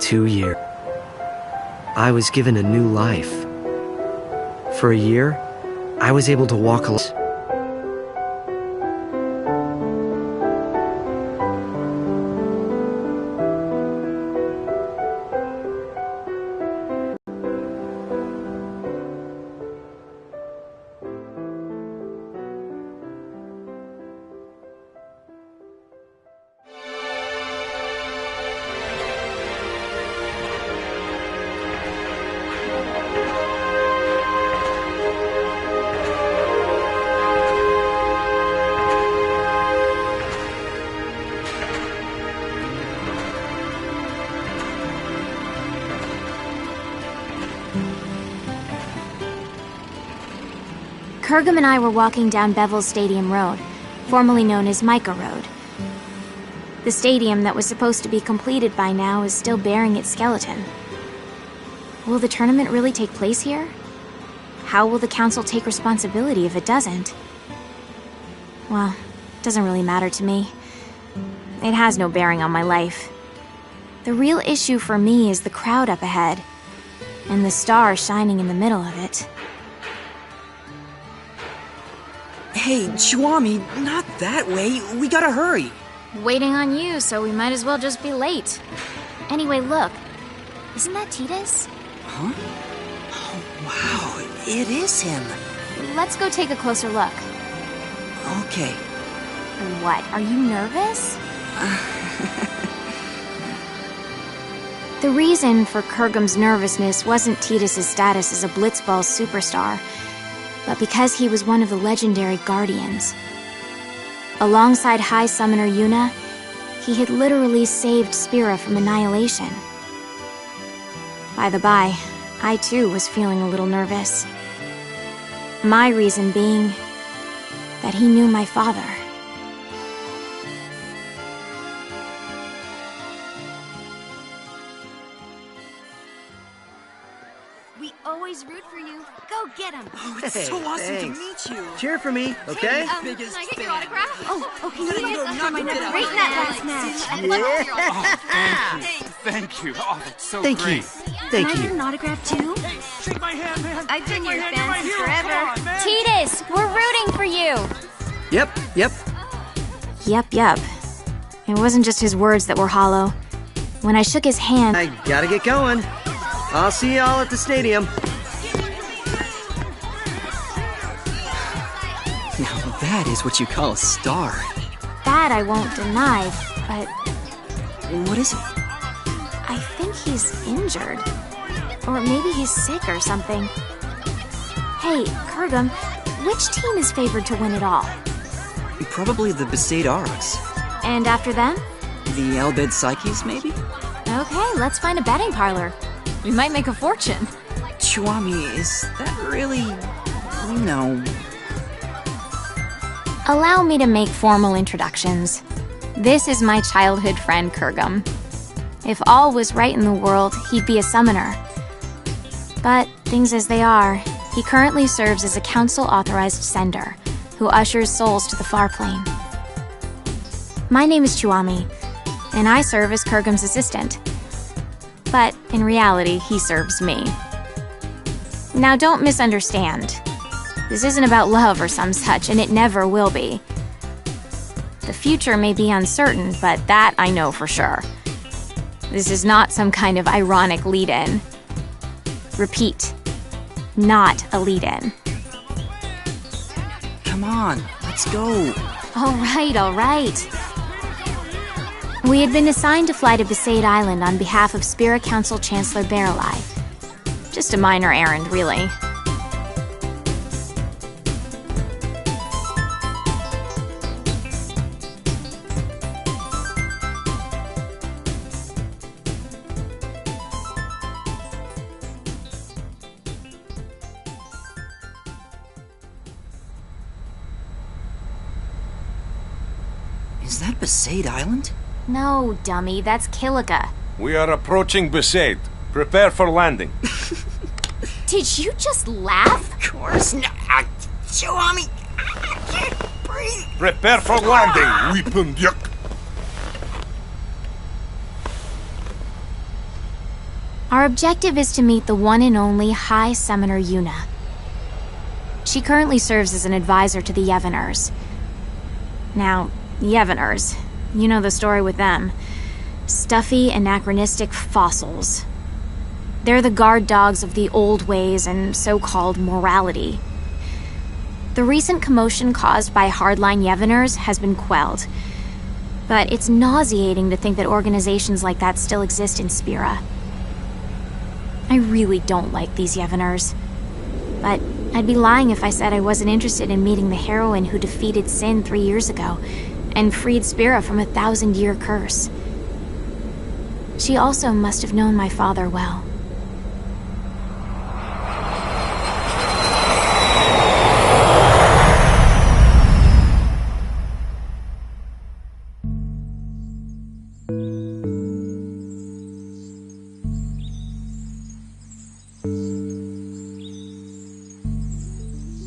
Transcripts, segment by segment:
2 years. I was given a new life. For a year, I was able to walk alone. Kurgum and I were walking down Bevel's Stadium Road, formerly known as Micah Road. The stadium that was supposed to be completed by now is still bearing its skeleton. Will the tournament really take place here? How will the council take responsibility if it doesn't? Well, it doesn't really matter to me. It has no bearing on my life. The real issue for me is the crowd up ahead, and the star shining in the middle of it. Hey, Chuami, not that way. We gotta hurry. Waiting on you, so we might as well just be late. Anyway, look. Isn't that Titus? Huh? Oh, wow, it is him. Let's go take a closer look. Okay. What, are you nervous? The reason for Kurgum's nervousness wasn't Titus's status as a Blitzball superstar, but because he was one of the legendary Guardians. Alongside High Summoner Yuna, he had literally saved Spira from annihilation. By the by, I too was feeling a little nervous. My reason being that he knew my father. We always root for you. Go get him. Oh, it's so awesome thanks. to meet you. Cheer for me, okay? Can I get your autograph? Oh, can you Gotta guys go for knock my it number out. great in that last match? Yeah. Thank you. Oh, that's so Thank great. you. Can Thank I get you. an autograph too? Shake my hand, man. I've been your fan since forever. Come on, man. Titus, we're rooting for you! Yep. Yep. It wasn't just his words that were hollow. When I shook his hand, I gotta get going. I'll see y'all at the stadium. Now that is what you call a star. that I won't deny, but What is it? I think he's injured. Or maybe he's sick or something. Hey, Kurgum, which team is favored to win it all? Probably the Besaid Aurochs. And after them? The Albed Psyches, maybe? Okay, let's find a betting parlor. We might make a fortune. Chuami, is that really... No. Allow me to make formal introductions. This is my childhood friend, Kurgum. If all was right in the world, he'd be a summoner. But things as they are, he currently serves as a council-authorized sender, who ushers souls to the far plane. My name is Chuami, and I serve as Kurgum's assistant. But in reality, he serves me. Now don't misunderstand. This isn't about love or some such, and it never will be. The future may be uncertain, but that I know for sure. This is not some kind of ironic lead-in. Repeat, not a lead-in. Come on, let's go. All right. We had been assigned to fly to Besaid Island on behalf of Spira Council Chancellor Barreleye. Just a minor errand, really. Is that Besaid Island? No, dummy, that's Kilika. We are approaching Besaid. Prepare for landing. Did you just laugh? Of course not. Chuami, I can't breathe. Prepare for landing, weapon yuck. Our objective is to meet the one and only High Summoner Yuna. She currently serves as an advisor to the Yevoners. Now, Yevoners, you know the story with them. Stuffy, anachronistic fossils. They're the guard dogs of the old ways and so-called morality. The recent commotion caused by hardline Yevoners has been quelled. But it's nauseating to think that organizations like that still exist in Spira. I really don't like these Yevoners. But I'd be lying if I said I wasn't interested in meeting the heroine who defeated Sin 3 years ago and freed Spira from a 1,000-year curse. She also must have known my father well.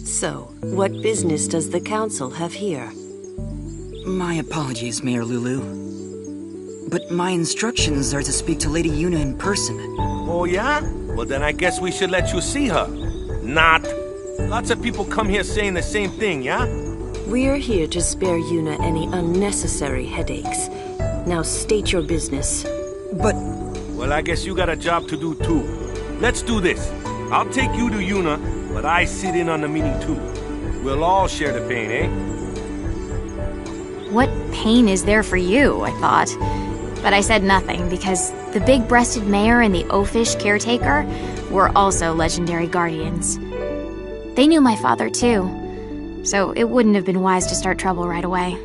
So, what business does the Council have here? My apologies, Mayor Lulu. But my instructions are to speak to Lady Yuna in person. Oh, yeah? Well, then I guess we should let you see her. Not. Lots of people come here saying the same thing, yeah? We're here to spare Yuna any unnecessary headaches. Now state your business. But... Well, I guess you got a job to do, too. Let's do this. I'll take you to Yuna, but I sit in on the meeting, too. We'll all share the pain, eh? What pain is there for you, I thought. But I said nothing because the big-breasted mayor and the oafish caretaker were also legendary guardians. They knew my father, too, so it wouldn't have been wise to start trouble right away.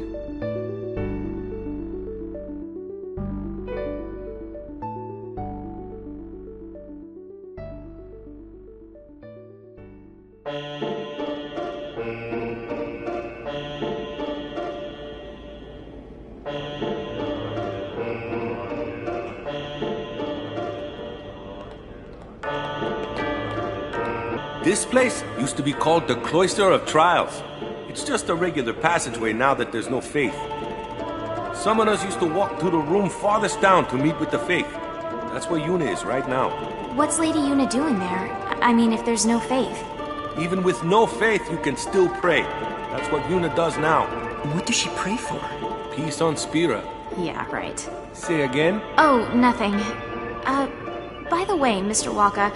This place used to be called the Cloister of Trials. It's just a regular passageway now that there's no faith. Summoners used to walk through the room farthest down to meet with the faith. That's where Yuna is right now. What's Lady Yuna doing there? I mean, if there's no faith. Even with no faith, you can still pray. That's what Yuna does now. what does she pray for? Peace on Spira. Yeah, right. Say again? Oh, nothing. By the way, Mr. Waka,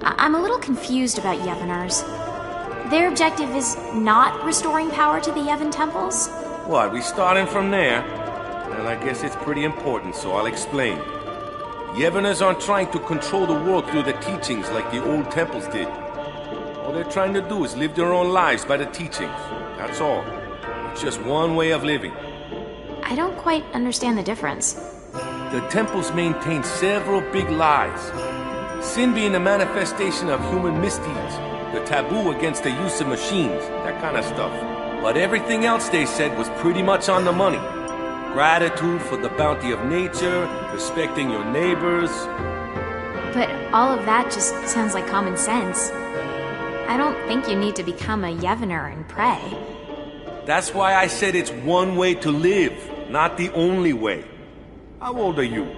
I'm a little confused about Yevoners. Their objective is not restoring power to the Yevon temples? What, we starting from there? Well, I guess it's pretty important, so I'll explain. Yevoners aren't trying to control the world through the teachings like the old temples did. All they're trying to do is live their own lives by the teachings. That's all. It's just one way of living. I don't quite understand the difference. The temples maintain several big lies. Sin being a manifestation of human misdeeds, the taboo against the use of machines, that kind of stuff. But everything else they said was pretty much on the money. Gratitude for the bounty of nature, respecting your neighbors. But all of that just sounds like common sense. I don't think you need to become a Yevoner and pray. That's why I said it's one way to live, not the only way. How old are you?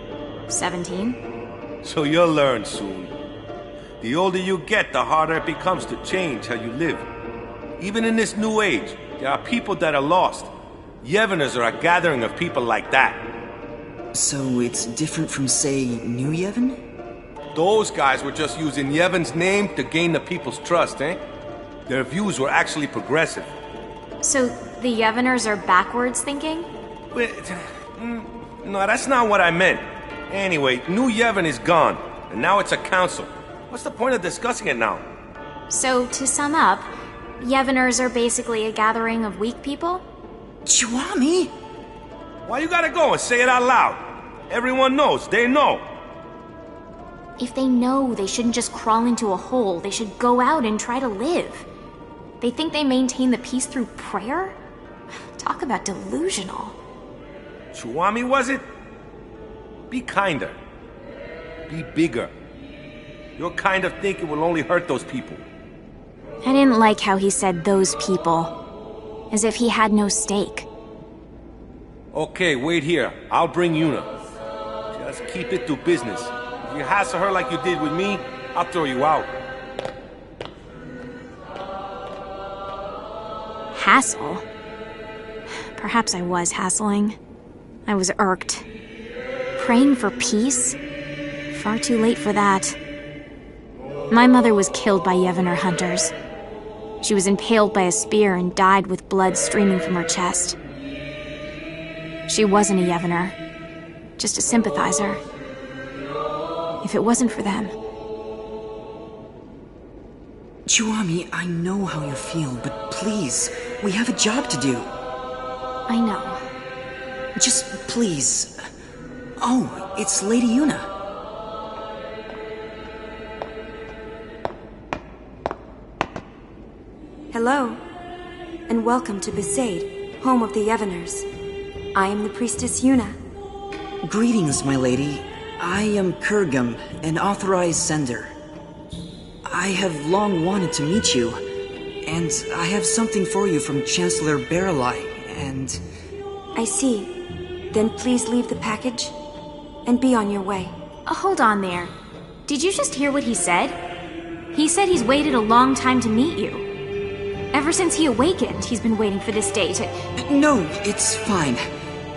17? So you'll learn soon. The older you get, the harder it becomes to change how you live. Even in this new age, there are people that are lost. Yevoners are a gathering of people like that. So it's different from, say, New Yevon? Those guys were just using Yevon's name to gain the people's trust, eh? Their views were actually progressive. So the Yevoners are backwards thinking? Wait, no, that's not what I meant. Anyway, New Yevon is gone, and now it's a council. What's the point of discussing it now? So, to sum up, Yevoners are basically a gathering of weak people? Chiwami! Why you gotta go and say it out loud? Everyone knows, they know. If they know, they shouldn't just crawl into a hole. They should go out and try to live. They think they maintain the peace through prayer? Talk about delusional. Chiwami, was it? Be kinder. Be bigger. Your kind of thinking will only hurt those people. I didn't like how he said those people. As if he had no stake. Okay, wait here. I'll bring Yuna. Just keep it to business. If you hassle her like you did with me, I'll throw you out. Hassle? Perhaps I was hassling. I was irked. Praying for peace? Far too late for that. My mother was killed by Yevner hunters. She was impaled by a spear and died with blood streaming from her chest. She wasn't a Yevner, just a sympathizer. If it wasn't for them... Chuami, I know how you feel, but please, we have a job to do. I know. Just please. Oh, it's Lady Yuna. Hello, and welcome to Besaid, home of the Yevoners. I am the priestess Yuna. Greetings, my lady. I am Kurgum, an authorized sender. I have long wanted to meet you, and I have something for you from Chancellor Baralai, and... I see. Then please leave the package, and be on your way. Hold on there. Did you just hear what he said? He said he's waited a long time to meet you. Ever since he awakened, he's been waiting for this day to... No, it's fine.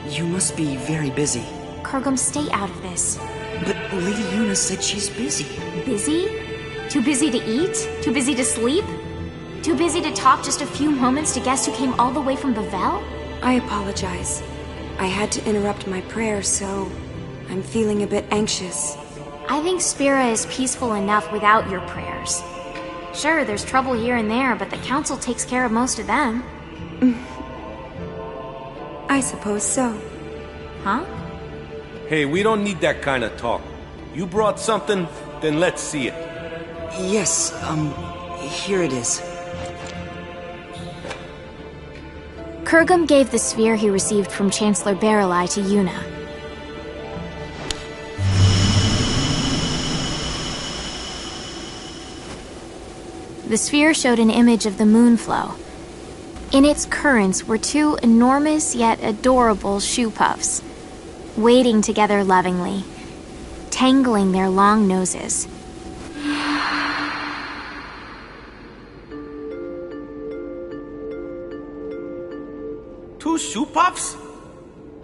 You must be very busy. Kurgum, stay out of this. But Lady Yuna said she's busy. Busy? Too busy to eat? Too busy to sleep? Too busy to talk just a few moments to guests who came all the way from Bavel? I apologize. I had to interrupt my prayer, so I'm feeling a bit anxious. I think Spira is peaceful enough without your prayers. Sure, there's trouble here and there, but the council takes care of most of them. I suppose so. Huh? Hey, we don't need that kind of talk. You brought something, then let's see it. Yes, here it is. Kurgum gave the sphere he received from Chancellor Baralai to Yuna. The sphere showed an image of the moonflow. In its currents were two enormous yet adorable shoe puffs, wading together lovingly, tangling their long noses. Two shoe puffs?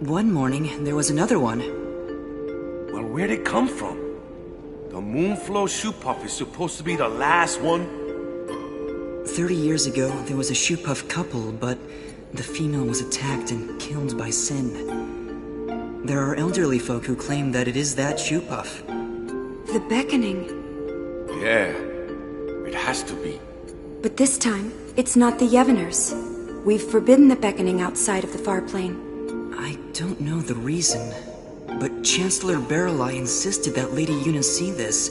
One morning, there was another one. Well, where'd it come from? The Moonflow shoe puff is supposed to be the last one? 30 years ago, there was a shoe puff couple, but the female was attacked and killed by Sin. There are elderly folk who claim that it is that shoe puff. The beckoning. Yeah, it has to be. But this time, it's not the Yevoners. We've forbidden the beckoning outside of the far plane. I don't know the reason, but Chancellor Baralai insisted that Lady Yuna see this,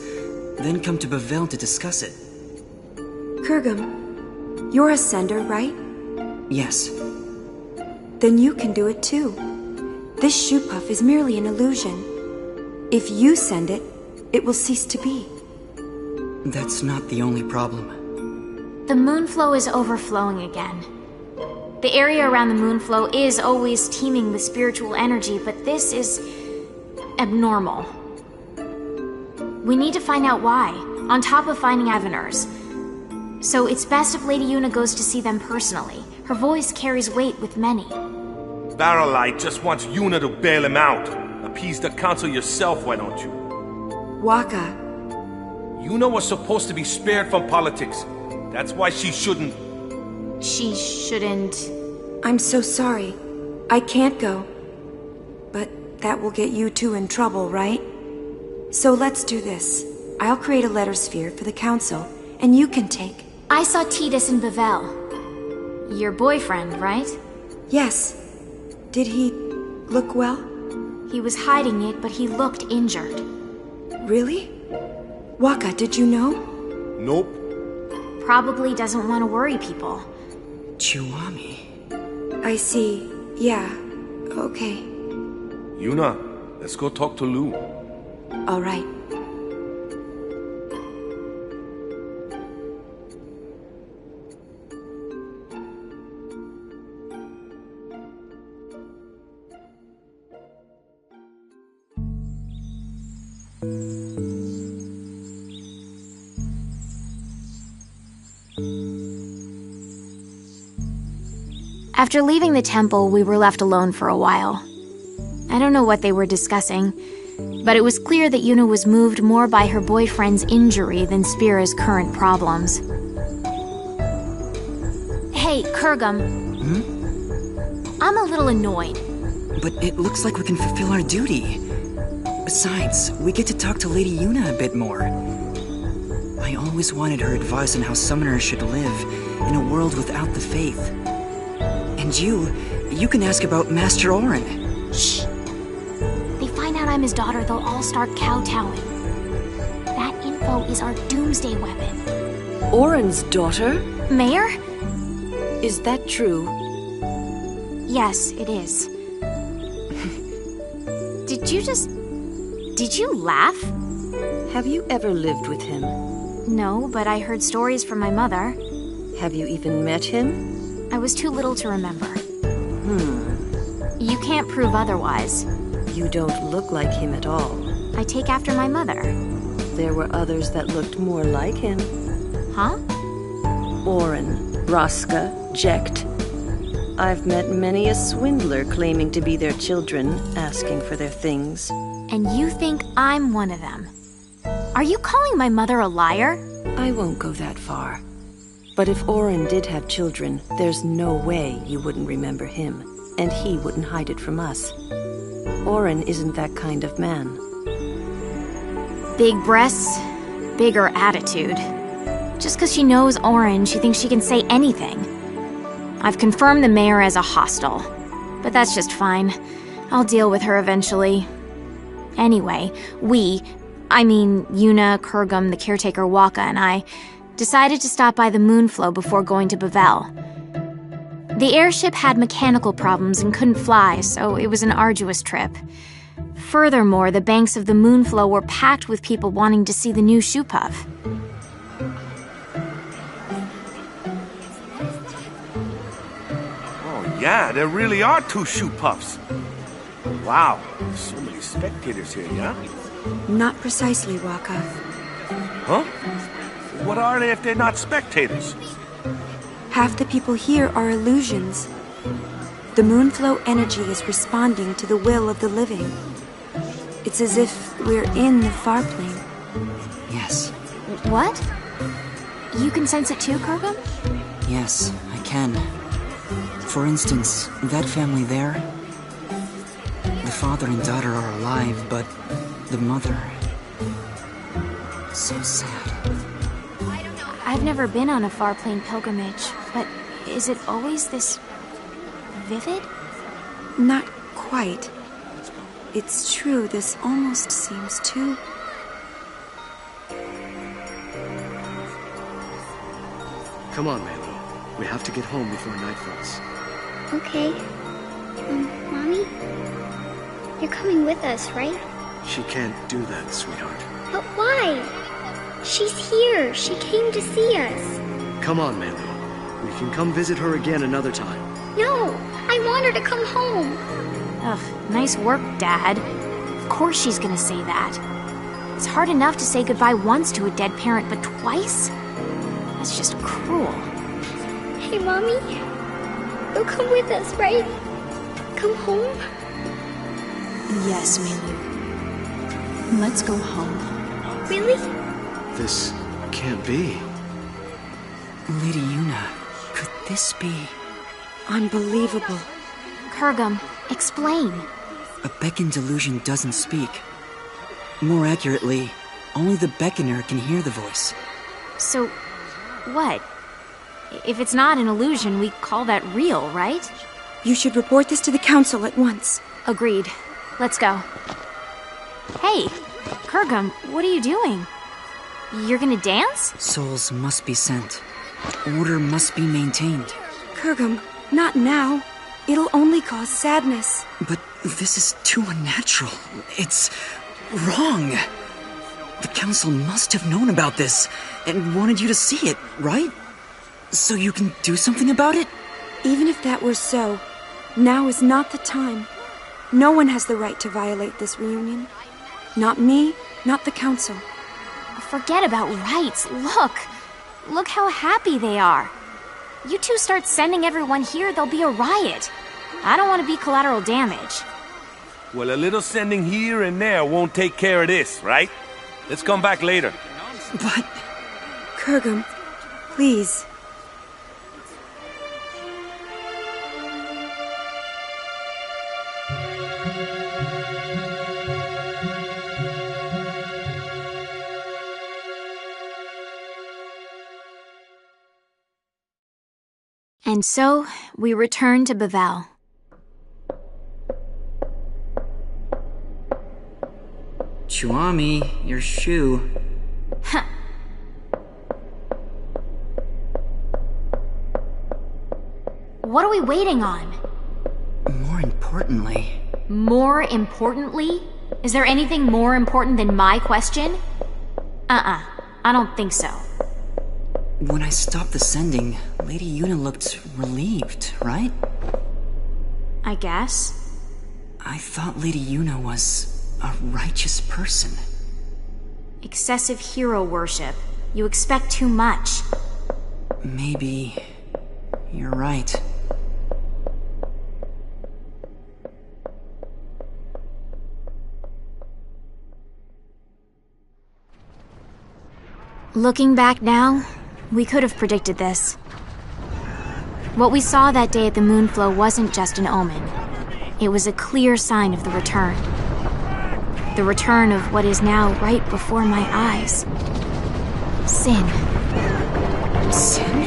then come to Bavel to discuss it. Kurgum, you're a sender, right? Yes. Then you can do it too. This shoe puff is merely an illusion. If you send it, it will cease to be. That's not the only problem. The moonflow is overflowing again. The area around the moonflow is always teeming with spiritual energy, but this is abnormal. We need to find out why, on top of finding Yevoners. So it's best if Lady Yuna goes to see them personally. Her voice carries weight with many. Baralai just wants Yuna to bail him out. Appease the council yourself, why don't you? Waka. Yuna was supposed to be spared from politics. That's why she shouldn't... She shouldn't... I'm so sorry. I can't go. But that will get you two in trouble, right? So let's do this. I'll create a letter sphere for the council, and you can take... I saw Titus in Bavel. Your boyfriend, right? Yes. Did he look well? He was hiding it, but he looked injured. Really? Waka, did you know? Nope. Probably doesn't want to worry people. Chuami. I see. Yeah. Okay. Yuna, let's go talk to Lou. All right. After leaving the temple, we were left alone for a while. I don't know what they were discussing, but it was clear that Yuna was moved more by her boyfriend's injury than Spira's current problems. Hey, Kurgum. I'm a little annoyed. But it looks like we can fulfill our duty. Besides, we get to talk to Lady Yuna a bit more. I always wanted her advice on how summoners should live in a world without the faith. And you can ask about Master Orin. Shh. They find out I'm his daughter, they'll all start kowtowing. That info is our doomsday weapon. Orin's daughter? Mayor? Is that true? Yes, it is. Did you laugh? Have you ever lived with him? No, but I heard stories from my mother. Have you even met him? I was too little to remember. You can't prove otherwise. You don't look like him at all. I take after my mother. There were others that looked more like him. Huh? Orin, Raska, Jecht. I've met many a swindler claiming to be their children, asking for their things. And you think I'm one of them? Are you calling my mother a liar? I won't go that far. But if Orin did have children, there's no way you wouldn't remember him, and he wouldn't hide it from us. Orin isn't that kind of man. Big breasts, bigger attitude. Just because she knows Orin, she thinks she can say anything. I've confirmed the mayor as a hostile, but that's just fine. I'll deal with her eventually. Anyway, Yuna, Kurgum, the caretaker Waka, and I decided to stop by the Moonflow before going to Bavel. The airship had mechanical problems and couldn't fly, so it was an arduous trip. Furthermore, the banks of the Moonflow were packed with people wanting to see the new shoe puff. Oh yeah, there really are 2 shoe puffs. Wow, so many spectators here, yeah? Not precisely, Waka. Huh? What are they if they're not spectators? Half the people here are illusions. The Moonflow energy is responding to the will of the living. It's as if we're in the far plane. Yes. What? You can sense it too, Kurgum? Yes, I can. For instance, that family there, the father and daughter are alive, but the mother... so sad. I've never been on a far plane pilgrimage, but is it always this... vivid? Not quite. It's true, this almost seems too... Come on, Mei-Lu. We have to get home before night falls. Okay. Mommy? You're coming with us, right? She can't do that, sweetheart. But why? She's here. She came to see us. Come on, Mei-Lu. We can come visit her again another time. No! I want her to come home. Ugh, nice work, Dad. Of course she's gonna say that. It's hard enough to say goodbye once to a dead parent, but twice? That's just cruel. Hey, Mommy. You'll come with us, right? Come home? Yes, Mei-Lu. Let's go home. Really? This can't be. Lady Yuna, could this be... unbelievable. Kurgum, explain. A beckon delusion doesn't speak. More accurately, only the beckoner can hear the voice. So, what? If it's not an illusion, we call that real, right? You should report this to the council at once. Agreed. Let's go. Hey, Kurgum, what are you doing? You're gonna dance? Souls must be sent. Order must be maintained. Kurgum, not now. It'll only cause sadness. But this is too unnatural. It's wrong. The council must have known about this and wanted you to see it, right? So you can do something about it? Even if that were so, now is not the time. No one has the right to violate this reunion. Not me, not the council. Forget about rights. Look how happy they are. You two start sending everyone here, there'll be a riot. I don't want to be collateral damage. Well, a little sending here and there won't take care of this, right? Let's come back later. But... Kurgum, please. And so, we return to Bavel. Chuami, your shoe. Huh. What are we waiting on? More importantly... More importantly? Is there anything more important than my question? I don't think so. When I stopped the sending, Lady Yuna looked relieved, right? I guess. I thought Lady Yuna was a righteous person. Excessive hero worship. You expect too much. Maybe... you're right. Looking back now, we could have predicted this. What we saw that day at the Moonflow wasn't just an omen. It was a clear sign of the return. The return of what is now right before my eyes. Sin. Sin?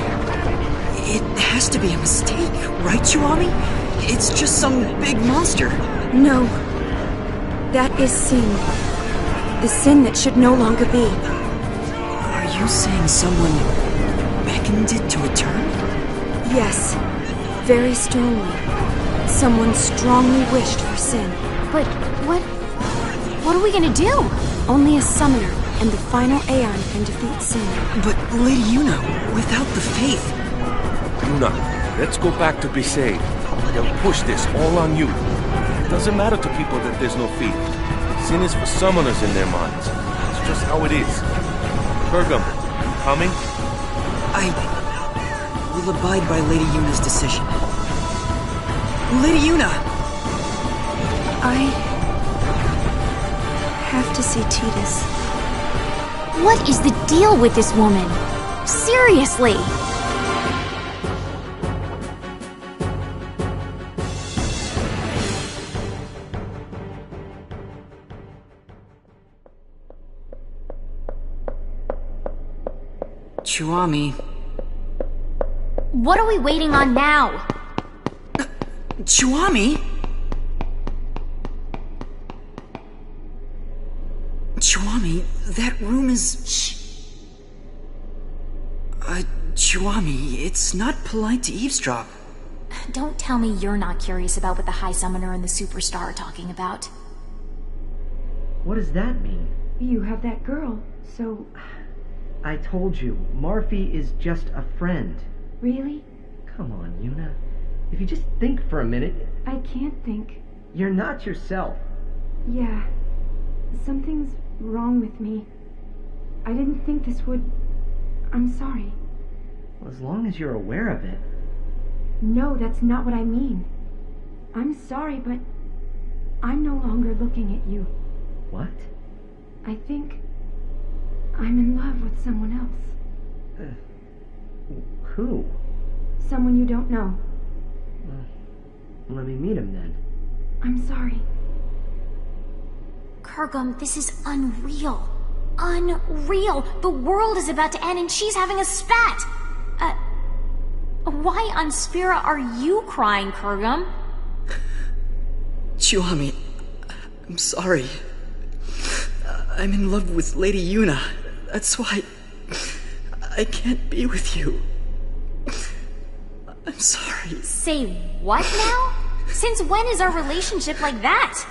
It has to be a mistake, right, Chuami? It's just some big monster. No. That is sin. The sin that should no longer be. Are you saying someone beckoned it to return? Yes. Very strongly. Someone strongly wished for sin. But what are we gonna do? Only a summoner and the final Aeon can defeat sin. But Lady Yuna, without the faith... Yuna, let's go back to Besaid. They'll push this all on you. It doesn't matter to people that there's no faith. Sin is for summoners in their minds. It's just how it is. Kurgum, you coming? I will abide by Lady Yuna's decision. Lady Yuna! I have to see Tidus. What is the deal with this woman? Seriously! Chuami... What are we waiting on now? Chuami? Chuami, that room is... Shh. Chuami, it's not polite to eavesdrop. Don't tell me you're not curious about what the High Summoner and the Superstar are talking about. What does that mean? You have that girl, so... I told you, Marfi is just a friend. Really? Come on, Yuna. If you just think for a minute... I can't think. You're not yourself. Yeah. Something's wrong with me. I didn't think this would... I'm sorry. Well, as long as you're aware of it. No, that's not what I mean. I'm sorry, but I'm no longer looking at you. What? I think I'm in love with someone else. Who? Someone you don't know. Well, let me meet him then. I'm sorry. Kurgum, this is unreal. Unreal! The world is about to end and she's having a spat! Why on Spira are you crying, Kurgum? Chuami, I'm sorry. I'm in love with Lady Yuna. That's why I can't be with you. I'm sorry. Say what now? Since when is our relationship like that?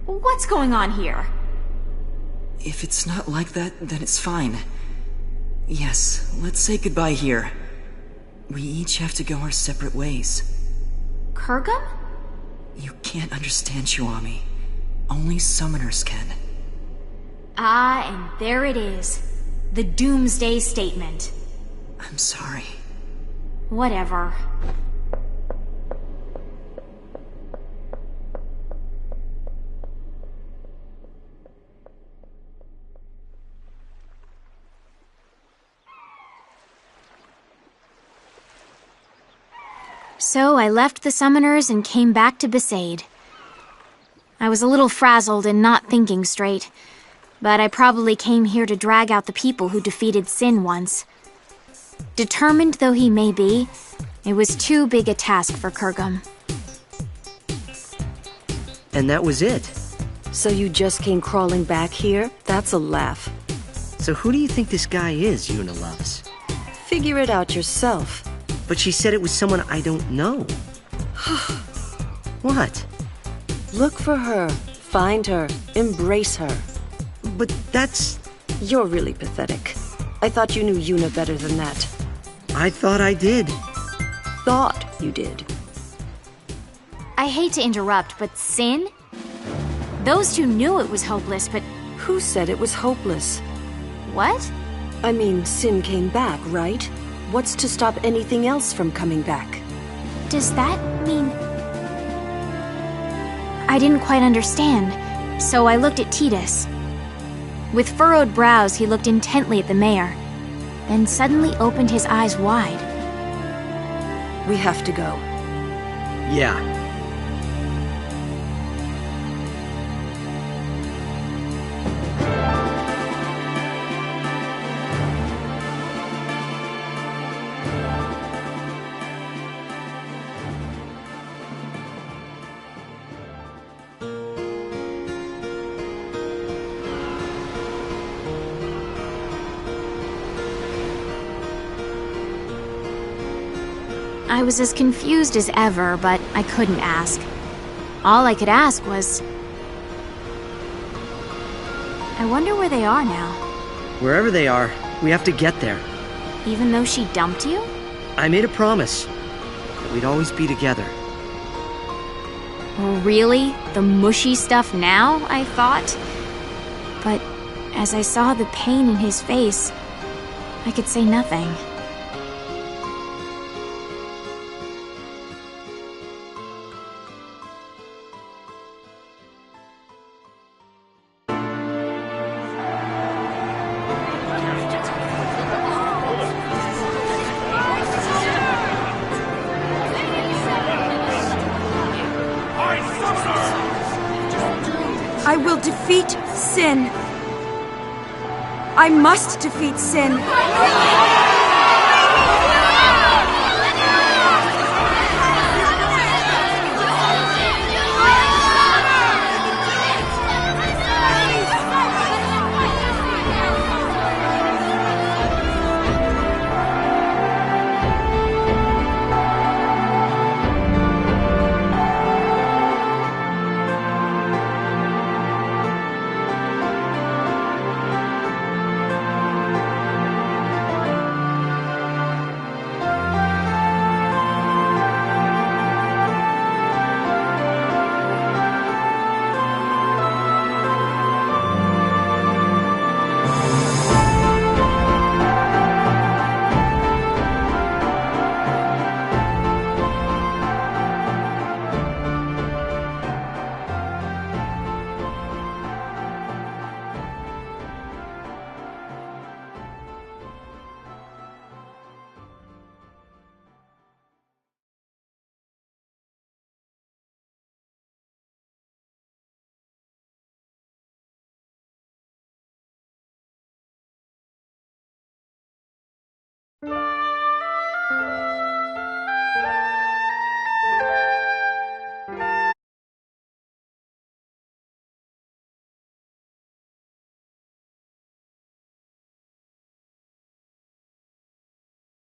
What's going on here? If it's not like that, then it's fine. Yes, let's say goodbye here. We each have to go our separate ways. Kurgum? You can't understand, Chuami. Only summoners can. Ah, and there it is. The Doomsday Statement. I'm sorry. Whatever. So I left the summoners and came back to Besaid. I was a little frazzled and not thinking straight, but I probably came here to drag out the people who defeated Sin once. Determined though he may be, it was too big a task for Kurgum. And that was it. So you just came crawling back here? That's a laugh. So who do you think this guy is, Yuna loves? Figure it out yourself. But she said it was someone I don't know. What? Look for her. Find her. Embrace her. But that's... You're really pathetic. I thought you knew Yuna better than that. I thought I did. Thought you did. I hate to interrupt, but Sin? Those two knew it was hopeless, but... Who said it was hopeless? What? I mean, Sin came back, right? What's to stop anything else from coming back? Does that mean... I didn't quite understand, so I looked at Tidus. With furrowed brows, he looked intently at the mayor, then suddenly opened his eyes wide. We have to go. Yeah. I was as confused as ever, but I couldn't ask. All I could ask was... I wonder where they are now. Wherever they are, we have to get there. Even though she dumped you? I made a promise that we'd always be together. Really? The mushy stuff now, I thought? But as I saw the pain in his face, I could say nothing. I will defeat Sin. I must defeat Sin.